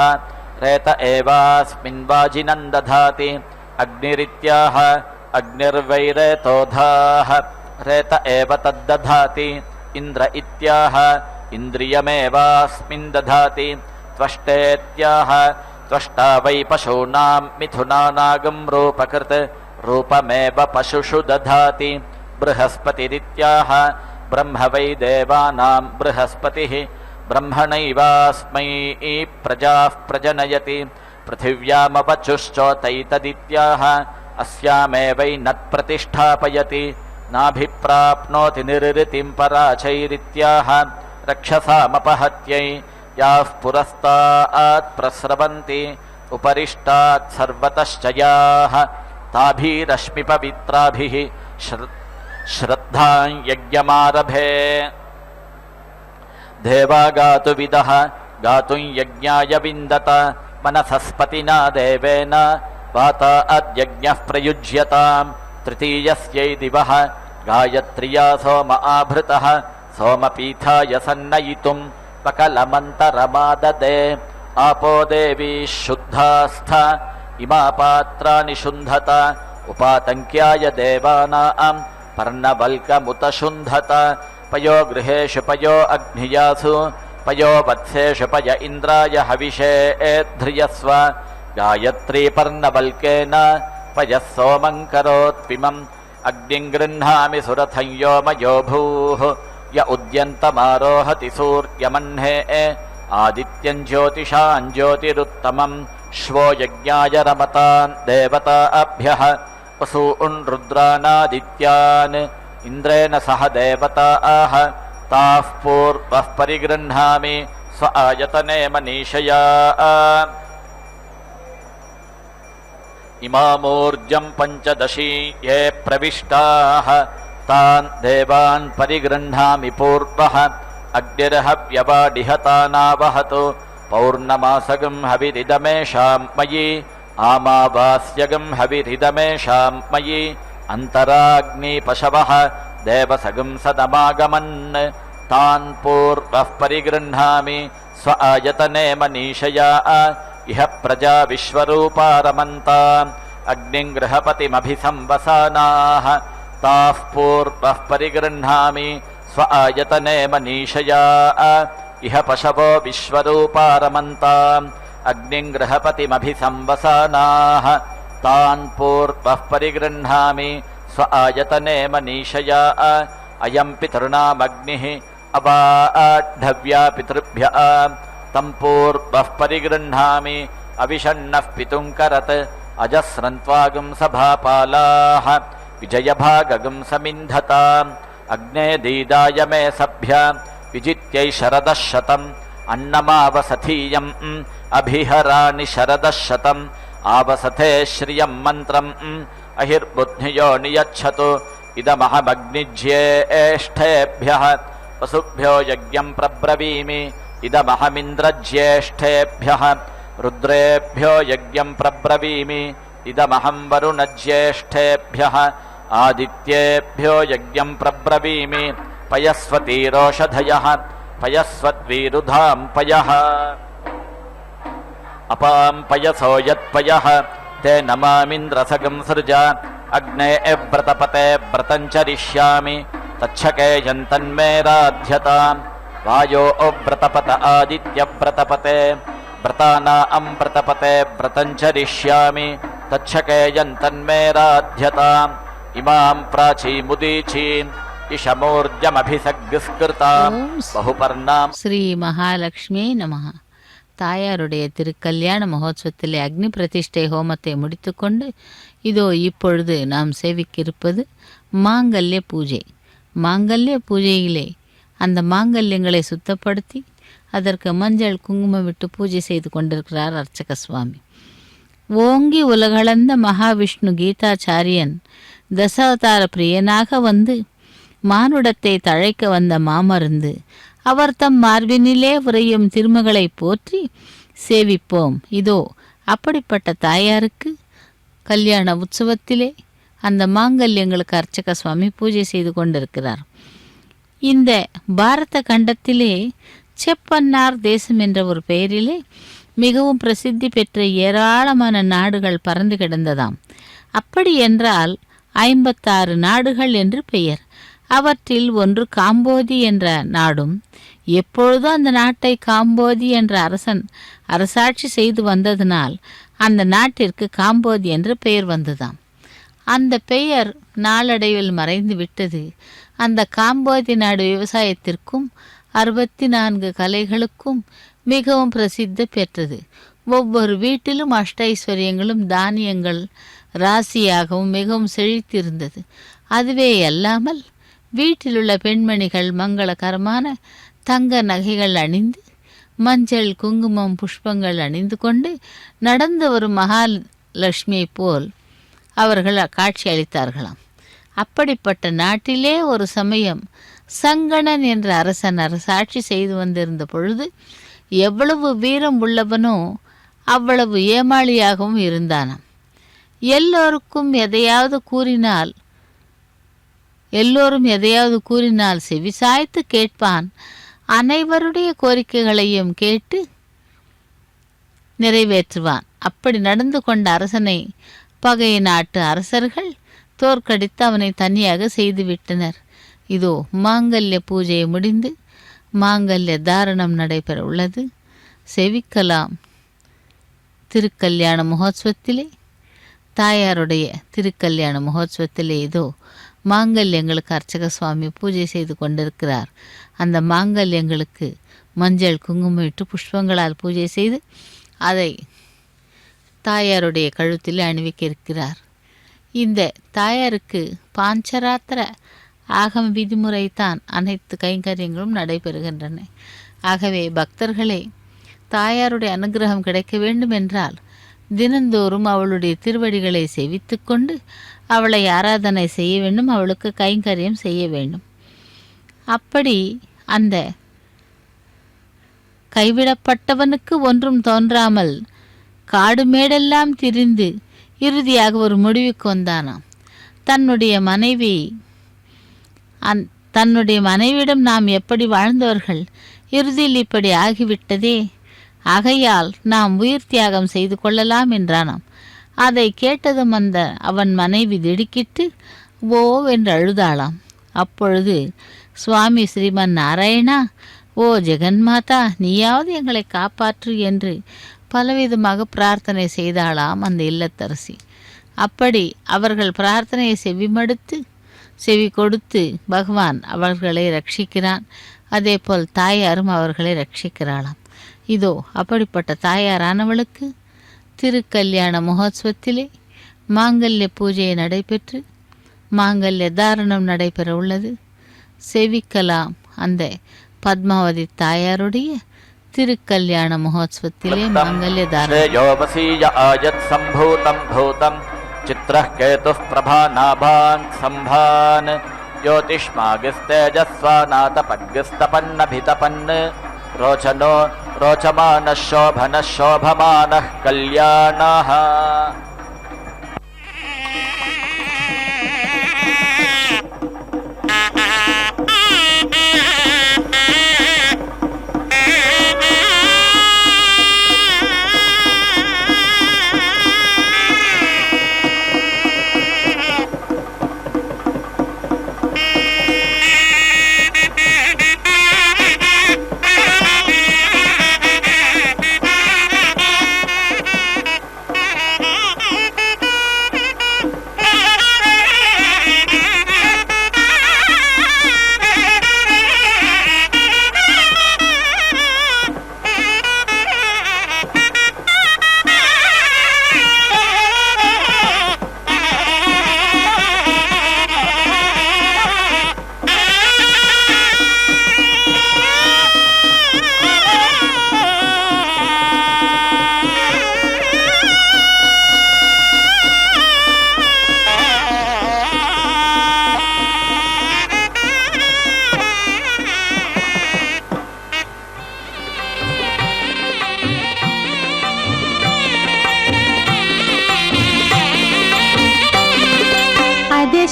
रेत एवास्मिन् वाजिनं दधाति अग्निरित्याह अग्निर्वैरेतोधाः रेत एव तद्दधाति इन्द्र इत्याह इन्द्रियमेवास्मिन् दधाति त्वष्टेत्याह त्वष्टा वै पशूनां मिथुनानागं रूपकृत् रूपमेव पशुषु दधाति बृहस्पतिरित्याह ब्रह्म वै देवानां बृहस्पतिः ब्रह्मणैवास्मै प्रजाः प्रजनयति पृथिव्यामवचुश्चोतैतदित्याह अस्यामेवैनत्प्रतिष्ठापयति नाभिप्राप्नोति निरृतिं पराचैरित्याह रक्षसामपहत्यै याः पुरस्तात् प्रस्रवन्ति उपरिष्टात् सर्वतश्च याः ताभिरश्मिपवित्राभिः श्रद्धां यज्ञमारभे देवा गातुविदः गातुं यज्ञाय विन्दत मनसस्पतिना देवेन वाता अद्यज्ञः प्रयुज्यताम् तृतीयस्यै दिवः गायत्र्या सोम आभृतः सोमपीठाय सन्नयितुं पकलमन्तरमाददे आपो देवी शुद्धास्थ इमा पात्राणि शुन्धत उपातङ्क्याय देवानां पर्णवल्कमुतशुन्धत पयो गृहेषु पयो अग्नियासु पयो वत्सेषु पय इन्द्राय हविषे ध्रियस्व गायत्री पर्णवल्केन पयः सोमं करोत्पिमम् अग्निं गृह्णामि सुरथं योमयो भूः य उद्यन्तमारोहति सूर्यमह्ने आदित्यं ज्योतिषां ज्योतिरुत्तमं श्वो यज्ञाय रमतान् देवताभ्यः वसून् रुद्रानादित्यान् इन्द्रेण सह देवताः ताः पूर्वः परिगृह्णामि स्व आयतने मनीषया इमामूर्जं पञ्चदशी ये प्रविष्टाः तान् देवान् परिगृह्णामि पूर्वः अग्निर्हव्यवाडिहतानावहतु पौर्णमासगं हविरिदमेषां मयि आमावास्यगं हविरिदमेषां मयि अन्तराग्निपशवः देवसगं सदमागमन् तान् पूर्वः परिगृह्णामि स्व आयतने मनीषया इह प्रजा विश्वरूपा रमन्ताम् अग्निं गृहपतिमभिसंवसानाः ताः पूर्वः परिगृह्णामि स्व आयतने मनीषया इह पशवो विश्वरूपा रमन्ताम् अग्निं गृहपतिमभिसंवसानाः तान् पूर्वः परिगृह्णामि स्व आयतने मनीषया अयं पितॄणामग्निः अवाढव्या पितृभ्यः तं पूर्वः परिगृह्णामि अविषण्णः पितुङ्करत् अजस्रन्त्वागं सभापालाः विजयभागगं समिन्धताम् अग्ने दीदाय मे सभ्य विजित्यै शरदः शतम् अन्नमावसथीयम् अभिहराणि शरदः शतम् आवसथे श्रियं मन्त्रम् अहिर्बुद्धियो नियच्छतु इदमहमग्निज्येष्ठेभ्यः वसुभ्यो यज्ञं प्रब्रवीमि इदमहमिन्द्रज्येष्ठेभ्यः रुद्रेभ्यो यज्ञं प्रब्रवीमि इदमहं वरुणज्येष्ठेभ्यः आदित्येभ्यो यज्ञं प्रब्रवीमि पयस्वतीरोषधयः पयस्वद्वीरुधां पयः अपां पयसो यत्पयः ते नमामिन्द्रसगं सृज अग्ने व्रतपते व्रतं चरिष्यामि तच्छके यन्तन्मे राध्यताम् वायो व्रतपत आदित्यव्रतपते व्रतानां व्रतपते व्रतं चरिष्यामि तच्छके यन्तन्मे राध्यताम् इमां प्राचीमुदीचीम् इषमूर्जमभिसग्स्कृतां बहुपर्णां ஸ்ரீ மகாலட்சுமி நமஹ. தாயாருடைய திருக்கல்யாண மகோத்சவத்திலே அக்னி பிரதிஷ்டை ஹோமத்தை முடித்துக்கொண்டு இதோ இப்பொழுது நாம் சேவிக்கிருப்பது மாங்கல்ய பூஜை. மாங்கல்ய பூஜையிலே அந்த மாங்கல்யங்களை சுத்தப்படுத்தி அதற்கு மஞ்சள் குங்குமம் விட்டு பூஜை செய்து கொண்டிருக்கிறார் அர்ச்சக சுவாமி. ஓங்கி உலகளந்த மகாவிஷ்ணு கீதாச்சாரியன் தசாவதார பிரியனாக வந்து மானுடத்தை தழைக்க வந்த மாமருந்து அவர் தம் மார்பினிலே உறையும் திருமகளை போற்றி சேவிப்போம். இதோ அப்படிப்பட்ட தாயாருக்கு கல்யாண உற்சவத்திலே அந்த மாங்கல்யங்களுக்கு அர்ச்சக சுவாமி பூஜை செய்து கொண்டிருக்கிறார். இந்த பாரத கண்டத்திலே செப்பன்னார் தேசம் என்ற ஒரு பெயரிலே மிகவும் பிரசித்தி பெற்ற ஏராளமான நாடுகள் பறந்து கிடந்ததாம். அப்படி என்றால் 56 நாடுகள் என்று பெயர். அவற்றில் ஒன்று காம்போதி என்ற நாடும், எப்பொழுதும் அந்த நாட்டை காம்போதி என்ற அரசன் அரசாட்சி செய்து வந்ததினால் அந்த நாட்டிற்கு காம்போதி என்று பெயர் வந்ததாம். அந்த பெயர் நாளடைவில் மறைந்து விட்டது. அந்த காம்போதி நாடு விவசாயத்திற்கும் 64 கலைகளுக்கும் மிகவும் பிரசித்தி பெற்றது. ஒவ்வொரு வீட்டிலும் அஷ்டைஸ்வரியங்களும் தானியங்கள் ராசியாகவும் மிகவும் செழித்திருந்தது. அதுவே அல்லாமல் வீட்டிலுள்ள பெண்மணிகள் மங்களகரமான தங்க நகைகள் அணிந்து மஞ்சள் குங்குமம் புஷ்பங்கள் அணிந்து கொண்டு நடந்து வரும் மகாலட்சுமியை போல் அவர்கள் காட்சி அளித்தார்களாம். அப்படிப்பட்ட நாட்டிலே ஒரு சமயம் சங்கணன் என்ற அரசன் அரசாட்சி செய்து வந்திருந்த பொழுது எவ்வளவு வீரம் உள்ளவனோ அவ்வளவு ஏமாளியாகவும் இருந்தானாம். எல்லோரும் எதையாவது கூறினால் செவிசாய்த்து கேட்பான். அனைவருடைய கோரிக்கைகளையும் கேட்டு நிறைவேற்றுவான். அப்படி நடந்து கொண்ட அரசனை பகை நாட்டு அரசர்கள் தோற்கடித்து அவனை தனியாக செய்துவிட்டனர். இதோ மாங்கல்ய பூஜை முடிந்து மாங்கல்ய தாரணம் நடைபெற உள்ளது. செவிக்கலாம். திருக்கல்யாண மகோத்சவத்திலே, தாயாருடைய திருக்கல்யாண மகோத்சவத்திலே இதோ மாங்கல்யங்களுக்கு அர்ச்சக சுவாமி பூஜை செய்து கொண்டிருக்கிறார். அந்த மாங்கல்யங்களுக்கு மஞ்சள் குங்குமமிட்டு புஷ்பங்களால் பூஜை செய்து அதை தாயாருடைய கழுத்தில் அணிவிக்க இருக்கிறார். இந்த தாயாருக்கு பாஞ்சராத்திர ஆகம விதிமுறைத்தான் அனைத்து கைங்கரியங்களும் நடைபெறுகின்றன. ஆகவே பக்தர்களே, தாயாருடைய அனுகிரகம் கிடைக்க வேண்டும் என்றால் தினந்தோறும் அவளுடைய திருவடிகளை செவித்து கொண்டு அவளை ஆராதனை செய்ய வேண்டும், அவளுக்கு கைங்கரியம் செய்ய வேண்டும். அப்படி அந்த கைவிடப்பட்டவனுக்கு ஒன்றும் தோன்றாமல் காடு மேடெல்லாம் திரிந்து இறுதியாக ஒரு முடிவுக்கு வந்தானாம். தன்னுடைய மனைவியிடம் நாம் எப்படி வாழ்ந்தவர்கள், இறுதியில் இப்படி ஆகிவிட்டதே, ஆகையால் நாம் உயிர் தியாகம் செய்து கொள்ளலாம் என்றானாம். அதை கேட்டதும் அவன் மனைவி திடுக்கிட்டு ஓ என்று அழுதாளாம். அப்பொழுது சுவாமி ஸ்ரீமன் நாராயணா, ஓ ஜெகன்மாதா, நீயாவது எங்களை காப்பாற்று என்று பலவிதமாக பிரார்த்தனை செய்தாளாம் அந்த இல்லத்தரசி. அப்படி அவர்கள் பிரார்த்தனையை செவி கொடுத்து பகவான் அவர்களை ரட்சிக்கிறான். அதேபோல் தாயாரும் அவர்களை ரட்சிக்கிறாளாம். இதோ அப்படிப்பட்ட தாயாரானவளுக்கு திருக்கல்யாண மகோத்சவத்திலே மாங்கல்ய பூஜை நடைபெற்று மாங்கல்ய தாரணம் நடைபெற உள்ளது. செவிக்கலாம் அந்த பத்மாவதி தாயாருடைய திருக்கல்யாண மகோத்சவத்திலே மாங்கல்ய தாரணம். चित्रः केतुः प्रभानाभान् सम्भान् ज्योतिष्मागिस्तेजस्वानातपग्गिस्तपन्नभितपन् रोचमानः शोभनः शोभमानः कल्याणः.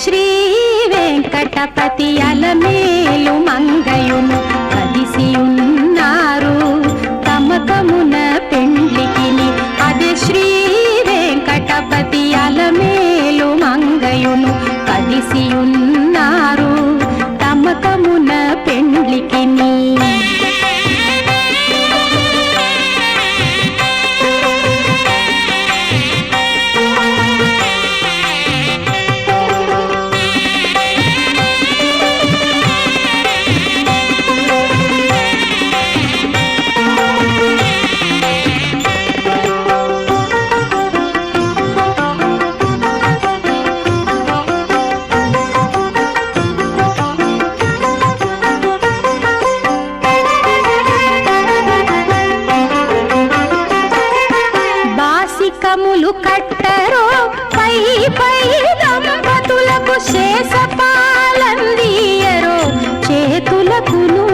శ్రీ వెంకటపతి అలమేలు మంగయును కదిసియున్నారు తమకమున పెండ్లికిని. అదే శ్రీ వెంకటపతి అలమేలు మంగయును కదిసియున్నారు తమకమున పెండ్లికిని. కములు కట్టరో పై పై దంపతులకు శేషపాలందియరో చేతులకును.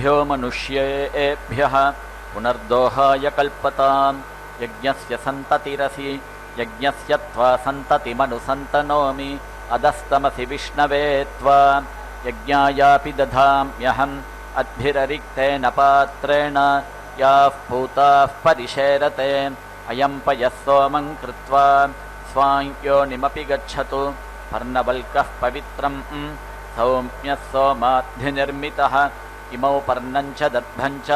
तेभ्यो मनुष्येभ्यः पुनर्दोहाय कल्पतां यज्ञस्य सन्ततिरसि यज्ञस्य त्वा सन्ततिमनुसन्तनोमि अधस्तमसि विष्णवे त्वा यज्ञायापि दधाम्यहम् अद्भिररिक्तेन पात्रेण याः पूताः परिशेरते अयं पयः सोमं कृत्वा स्वांयोनिमपि गच्छतु पर्णवल्कः पवित्रं सौम्यः सोमाद्धिनिर्मितः इमौ पर्णं च दर्भं च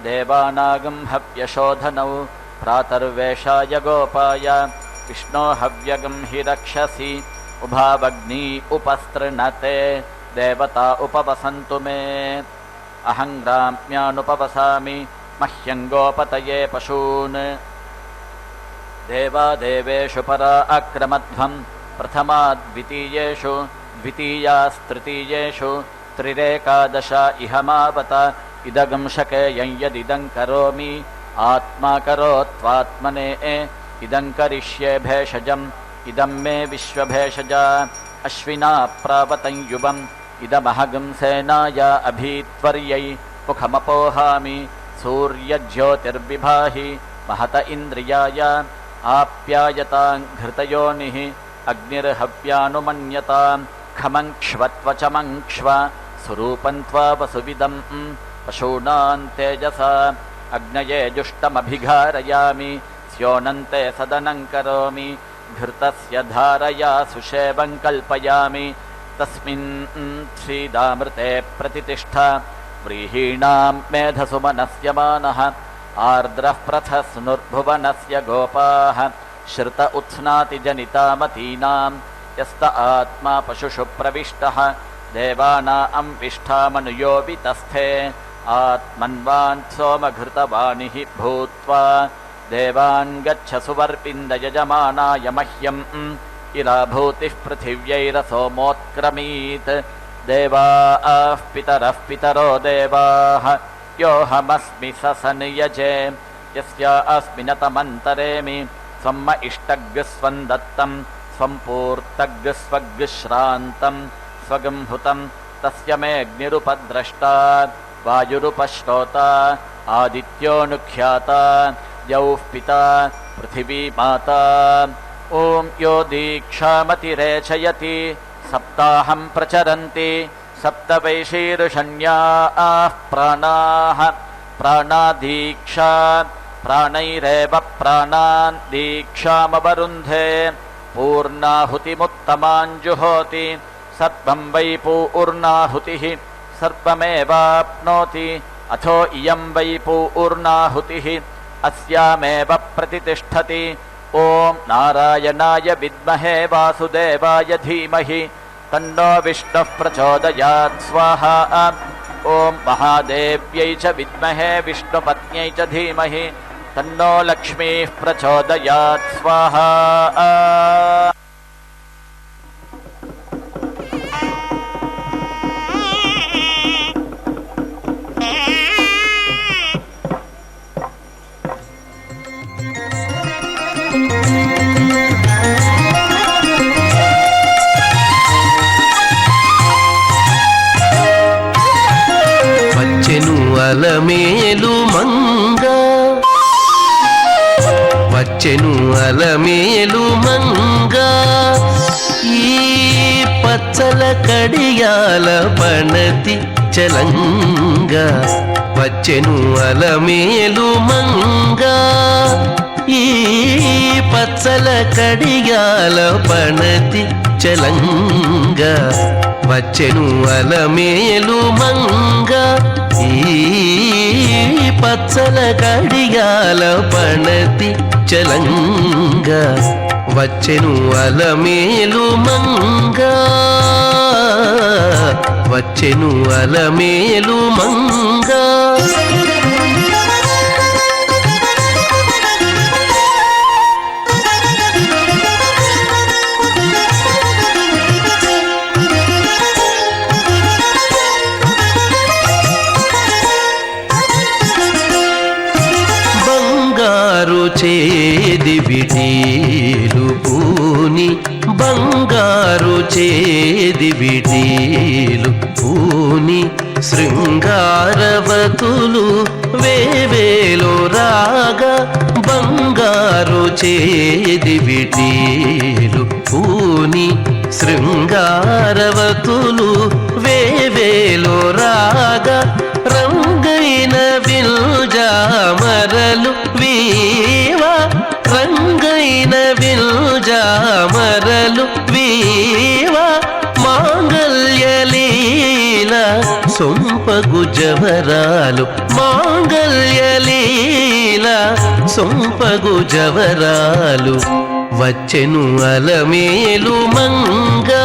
देवानागं हव्यशोधनौ प्रातर्वेषाय गोपाय विष्णो हव्यगं हि रक्षसि उभावग्नी उपस्तृणते देवता उपवसन्तु मे अहं ग्राम्यानुपवसामि मह्यं गोपतये पशून् देवादेवेषु परा अक्रमध्वं प्रथमाद्वितीयेषु द्वितीयास्तृतीयेषु त्रिरेकादश इहमावत इदगं शकेयं यदिदं करोमि आत्मा करोत्वात्मने इदं करिष्ये भेषजम् इदं मे विश्वभेषजा अश्विना प्रावतं युवम् इदमहगं सेनाय अभीत्वर्यै मुखमपोहामि सूर्यज्योतिर्विभाहि महत इन्द्रियाय आप्यायतां घृतयोनिः अग्निर्हव्यानुमन्यतां खमङ्क्ष्वत्वचमङ्क्ष्व स्वरूपं त्वा वसुविदं पशूनां तेजसा अग्नये जुष्टमभिघारयामि स्योनन्ते सदनं करोमि घृतस्य धारया सुषेवं कल्पयामि तस्मिन् श्रीदामृते प्रतिष्ठा व्रीहीणां मेधसु मनस्य मानः आर्द्रः प्रथस्नुर्भुवनस्य गोपाः श्रुत उत्स्नाति जनितामतीनां यस्त आत्मा पशुषु प्रविष्टः देवानां विष्ठामनुयो वितस्थे आत्मन्वान् सोमघृतवानिः भूत्वा देवान् गच्छ सुवर्पिन्द यजमानाय मह्यम् इराभूतिः पृथिव्यैरसोमोत्क्रमीत् देवाः पितरः पितरो देवाः योऽहमस्मि ससनियजे यस्या अस्मिनतमन्तरेमि स्वम् इष्टग्स्वं दत्तं स्वं पूर्तग्स्वग्श्रान्तं स्वगं हुतं तस्य मेऽग्निरुपद्रष्टा वायुरुपश्रोता आदित्योऽनुख्याता यौः पिता पृथिवी माता ॐ यो दीक्षामतिरेचयति सप्ताहं प्रचरन्ति सप्तवैशीर्षण्याः प्राणाः प्राणादीक्षा प्राणैरेव प्राणान् दीक्षामवरुन्धे पूर्णाहुतिमुत्तमाञ्जुहोति सर्वं वै पूर्णाहुतिः सर्वमेवाप्नोति अथो इयं वै पूर्णाहुतिः अस्यामेव प्रतितिष्ठति ॐ नारायणाय विद्महे वासुदेवाय धीमहि तन्नो विष्णुः प्रचोदयात् स्वाहा ॐ महादेव्यै च विद्महे विष्णुपत्न्यै च धीमहि तन्नो लक्ष्मीः प्रचोदयात् स्वाहा అలమేలు మంగ వచ్చెను అలమేలు మంగ ఈ పచ్చల కడియాల పణతి చలంగ వచ్చెను అలమేలు మంగ ఈ పచ్చల కడియాల పణతి చలంగ వచ్చెను అలమేలు మంగ ఈ పచ్చల కడియాల పణతి చలంగ వచ్చెను అలమేలు మంగ వచ్చెను అలమేలు మంగ చేది విడీలు పూని బంగారు చేది విడీలు పూని శృంగారవతులు వేవేలో రాగా బంగారు చేది విటీలు పూని శృంగారవతులు వేవేలో రాగా రంగైన విల్జామరలు వీవా రంగైన విల్జామరలు వీవా మాంగల్యలీల సొంపగు జవరాలు మాంగల్యలీల సొంపగు జవరాలు వచ్చెను అలమేలు మంగా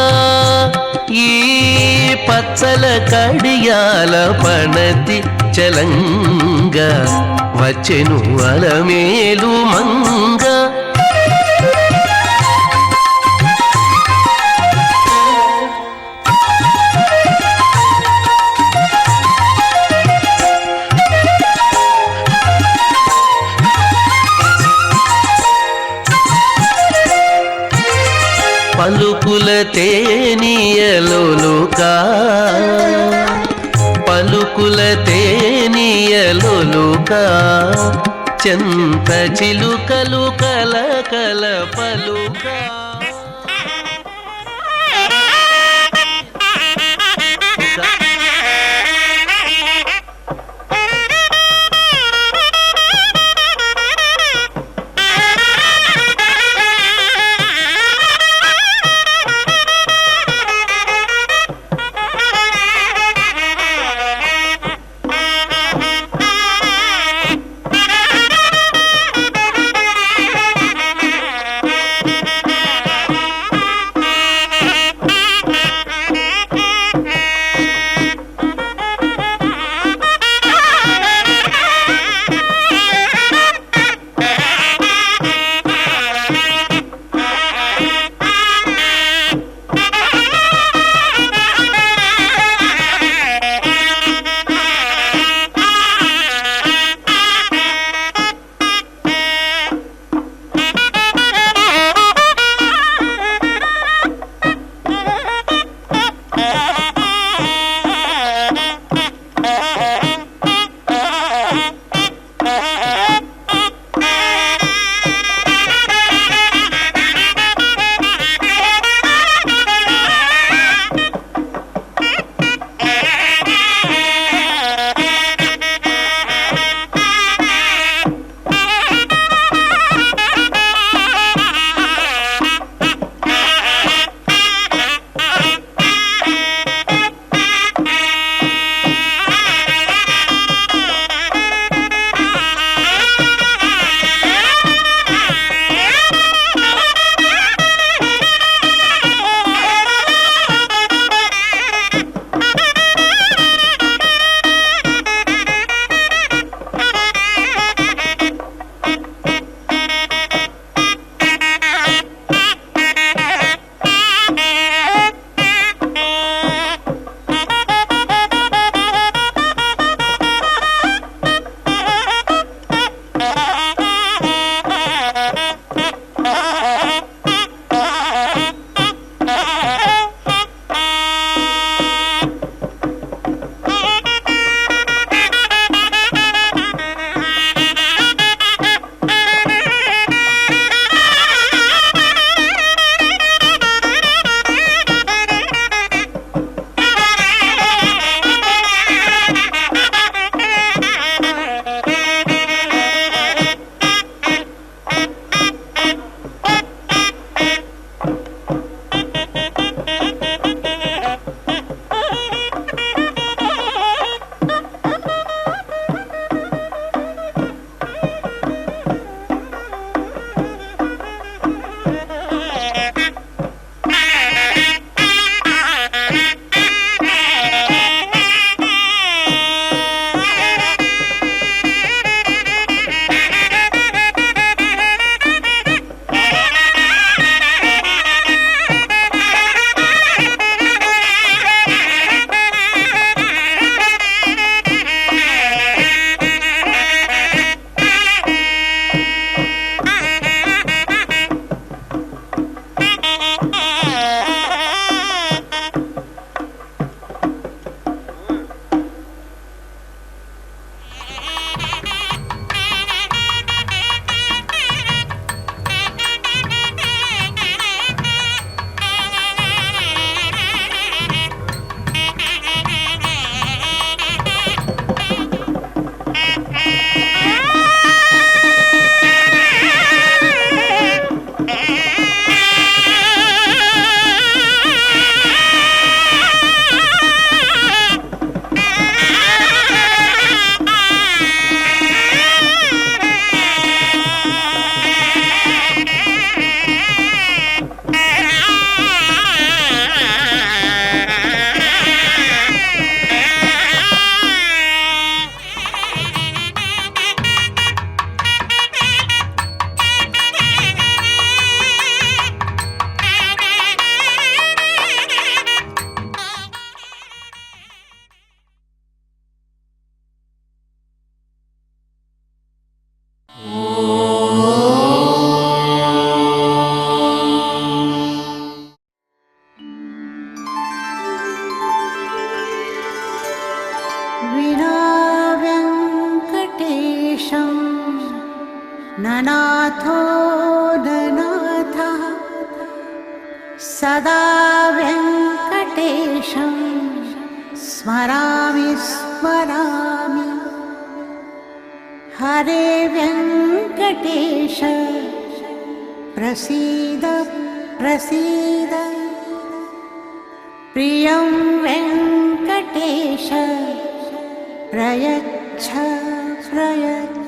ఈ పచ్చల కడియాల పణతి చలంగా వచ్చెను అలమేలు మంగా పలుకుల తేనియలోలుకా పలుకుల తేనియలోలుకా చెంత చిలుకలు కల కల పలుకా अनाथो ननाथः सदा वेङ्कटेशं स्मरामि स्मरामि। हरे वेङ्कटेश प्रसीद प्रसीद। प्रियं वेङ्कटेश प्रयच्छ प्रयच्छ।